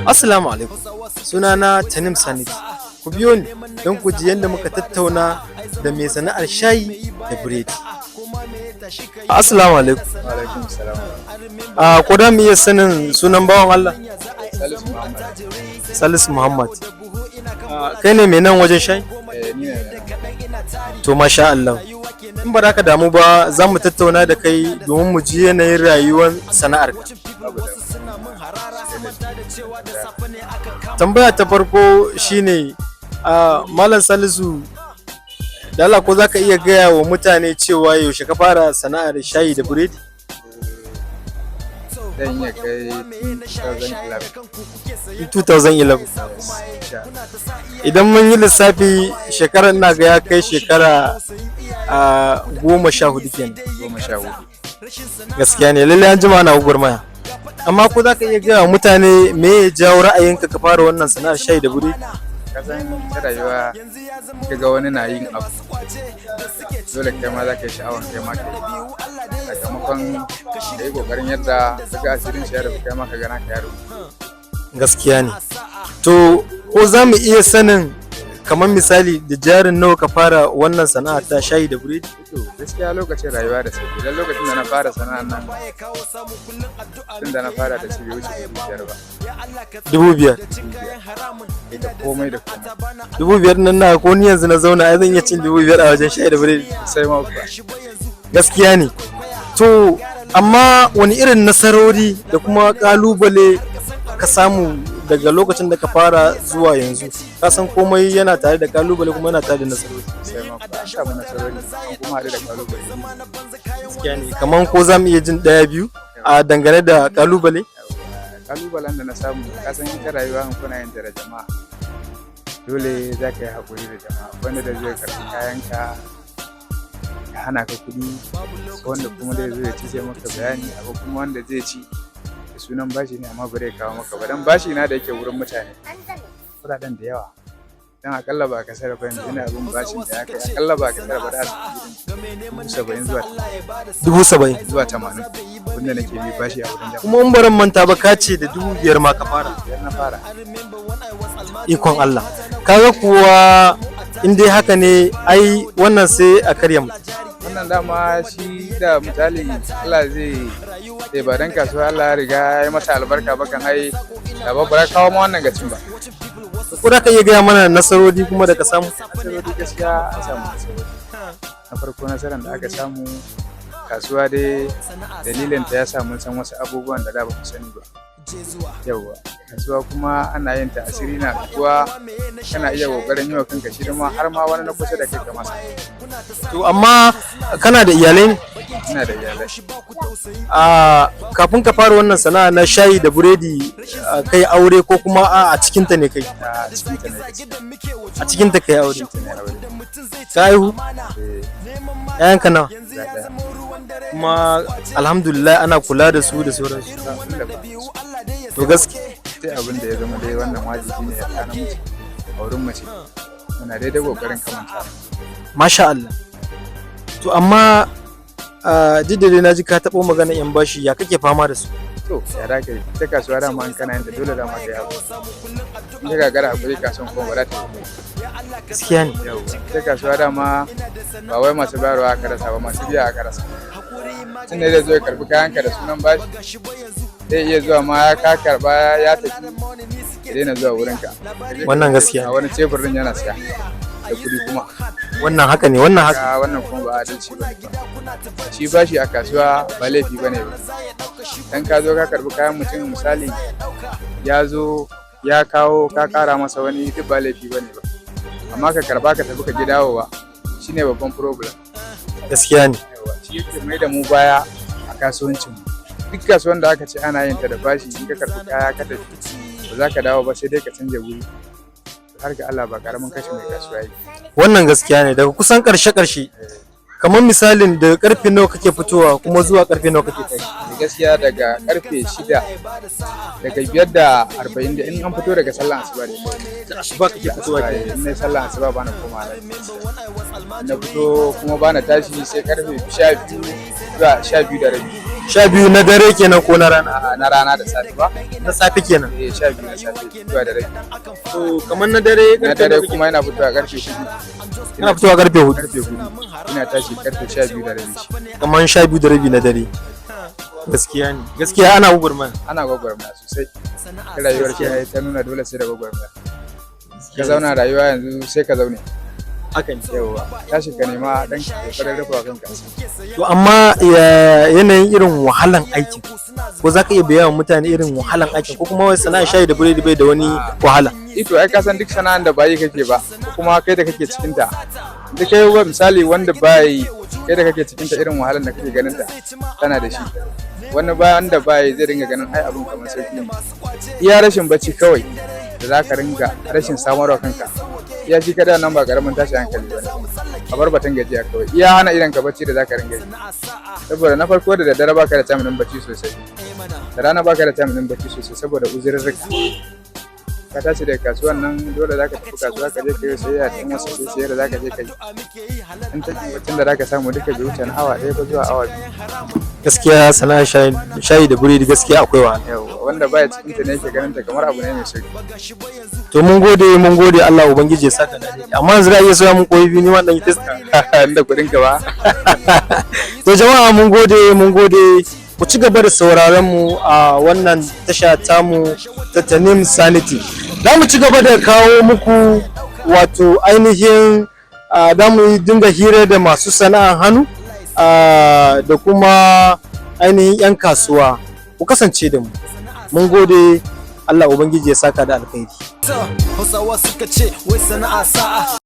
Assalamu alaikum. Sunana Tanim Sanit. Ku biyo ni don ku ji yadda muka tattauna da mai sana'ar shayi da biredi. Assalamu alaikum. Alaikum salam. Ko da mu iya sanin sunan bawan Allah? Salisu Muhammad. Salisu Muhammad. Kai ne mai nan wajen shayi? Ni ne. To masha Allah. In ba ka damu ba za mu tattauna da kai domin mu ji yanayin rayuwar sana'arka. Tambaya ta farko shine Malam Salisu, da Allah ko zaka iya gaya wa mutane cewa yaushe ka fara sana'ar shayi da biredi? Zan iya kai 2011. 2011. Idan mun yi lissafi shekarar ina ga ya kai shekara 14 kenan. 14. Gaskiya ne, lallai an jima na gwagwarmaya. Amma ko zaka iya gaya wa mutane me ya jawo ra'ayinka ka fara wannan sana'ar shayi da biredi? Kasan ta rayuwa kaga wani na yin abu dole kai ma za ka yi sha'awar kai ma ka yi sakamakon da yi kokarin yadda kaga asirin shi ya rufe kai ma ka gana ka yaro. Gaskiya ne. To ko za mu iya sanin kamar misali da jarin nawa ka fara wannan sana'a ta shayi da biredi? To gaskiya lokacin rayuwa da sauki dan lokacin da na fara sana'ar nan tun da na fara da shi bai wuce 5,000 ba. 5,000. Da komai da komai. 5,000 nan na ko ni yanzu na zauna ai zan iya cin 5,000 a wajen shayi da biredi. Sai ma kuwa. Gaskiya ne. To amma wani irin nasarori da kuma kalubale ka samu daga lokacin da ka fara zuwa yanzu? Ka san komai yana tare da kalubale kuma yana tare da nasarori. Sai ma kuwa an samu nasarori an kuma haɗu da kalubale. Gaskiya ne. Kamar ko za mu iya jin ɗaya biyu a dangane da kalubale? Kalubalen da na samu kasan ita rayuwa in kuna yin da jama'a dole za ka yi haƙuri da jama'a wanda da zai karɓi kayanka ya hana ka kuɗi wanda kuma da zai ci sai maka bayani abu kuma wanda zai ci da sunan bashi ne amma ba zai kawo maka ba dan bashi na da yake wurin mutane kuɗaɗen da yawa dan akalla ba ka sarrafa yanzu ina abin bashin da ya kai akalla ba ka sarrafa da asibiti 70,000 zuwa 80 wanda nake bi bashi a wurin jama'a. Kuma in baran manta ba ka ce da 5,000 ma ka fara. Biyar na fara. Ikon Allah. Kaga kuwa in dai haka ne ai wannan sai a karya mu. Wannan dama shi da misali Allah zai ba dan kasuwa Allah ya riga ya yi masa albarka ba kan ai da babbar kawo ma wannan gacin ba. Ko da ka iya gaya mana nasarori kuma da ka samu? Nasarori gaskiya an samu nasarori. Na farko nasarar da aka samu kasuwa dai dalilin ta ya sa mun san wasu abubuwan da ba mu sani ba. Yawwa kasuwa kuma ana yin ta asiri na kuwa kana iya kokarin yi wa kanka shi ma har ma wani na kusa da kai ka masa. To amma kana da iyalai ne? Ina da iyalai. Kafin ka fara wannan sana'a na shayi da buredi kai aure ko kuma a cikinta ne kai? A cikinta ne. A cikinta kai aure? Ka haihu? ‘Ya'yanka nawa? Kuma alhamdulillah ana kula da su da sauransu. To gaske sai abin da ya zama dai wannan wajibi ne ya kana mace a wurin mace muna daidai kokarin kamanta. Masha Allah. To amma dai na ji ka taɓo magana yan bashi ya kake fama da su? To ya da kai ta kasuwa dama an kana yanda dole dama ka yawo. In ka gagara hakuri kasuwan kuma ba za ta yi. Gaskiya ne. Ta kasuwa dama ba wai masu bayarwa aka rasa ba masu biya aka rasa. Tun da zai zo ya karbi kayanka da sunan bashi zai iya zuwa ma ya ka karba ya tafi ya daina zuwa wurinka. Wannan gaskiya. A wani tebur din yana siya da kuɗi kuma. Wannan haka ne, wannan haka. Wannan kuma ba adalci ba. Shi bashi a kasuwa ba laifi ba ne ba. Dan ka zo ka karbi kayan mutum misali ya zo ya kawo ka kara masa wani duk ba laifi ba ne ba. Amma ka karba ka tafi ka ji dawowa shine babban problem. Gaskiya ne. Shi yake mai da mu baya a kasuwancin mu. Duk kasuwan da aka ce ana yin ta da bashi in ka karbi kaya ka tafi ba za ka dawo ba sai dai ka canja wuri. Har ga Allah ba karamin kashe mai kasuwa yi. Wannan gaskiya ne daga kusan karshe kamar misalin daga karfe nawa kake fitowa kuma zuwa karfe nawa kake tashi? Gaskiya daga karfe 6 daga 5:40 da in an fito daga sallah asuba ne. Da asuba kake fitowa ke? In na sallah asuba bana koma na fito kuma bana tashi sai karfe 12 zuwa 12:30. 12 na dare kenan ko na rana? na rana da safe ba. Na safe kenan. 12 na safe zuwa da rabi. To kamar na dare Na dare kuma yana fitowa karfe 4. Yana fitowa karfe 4. Karfe 4. Ina tashi karfe 12 da rabi. Kamar 12 da rabi na dare. Gaskiya ne. Gaskiya ana gwagwarmaya. Ana gwagwarmaya sosai. Rayuwar ke ta nuna dole sai da gwagwarmaya. Ka zauna rayuwa yanzu sai ka zaune. Hakan Yawwa. Tashi ka nema dan kokarin rufa kanka. To amma yanayin irin wahalan aikin ko za ka iya bayyana mutane irin wahalan aikin ko kuma wai sana'a shayi da biredi bai da wani wahala? Ito ai ka san duk sana'an da bayi kake ba ko kuma kai da kake cikin ta. Duk kai ba misali wanda bayi kai da kake cikin ta irin wahalan da kake ganin ta kana da shi. Wani bayan da bayi zai ringa ganin ai abun kamar sauki ne. Iya rashin bacci kawai da za ka ringa rashin samarwa kanka. Iya shi kada nan ba karamin tashi hankali ba. A bar batun gajiya kawai. Iya hana idan ka bacci da za ka ringa yi. Saboda na farko da daddare baka da time din bacci sosai. Da rana baka da time din bacci sosai saboda uzurrurruka. Ka tashi daga kasuwan nan dole za ka tafi kasuwa ka je ka yi sayayya cikin wasu sayayya da za ka je ka yi. In ta bacin da za ka samu duka bai wuce na awa 1 ba zuwa awa 2. Gaskiya sana'a shayi da biredi gaskiya akwai wahala. Wanda baya cikin ta ne yake ganin ta kamar abu ne mai sauki. To mun gode Allah ubangiji ya saka da amma yanzu za a iya soya mun koyi biyu ni ma dan yi test inda kuɗin ka ba. To jama'a mun gode ku ci gaba da sauraron mu a wannan tasha tamu ta Tanim Sanity. Za mu ci gaba da kawo muku wato ainihin da mu dinga hira da masu sana'ar hannu da kuma ainihin 'yan kasuwa. Ku kasance da mu. Mun gode Allah ubangiji ya saka da alkhairi. Hausawa suka ce wai sana'a sa'a.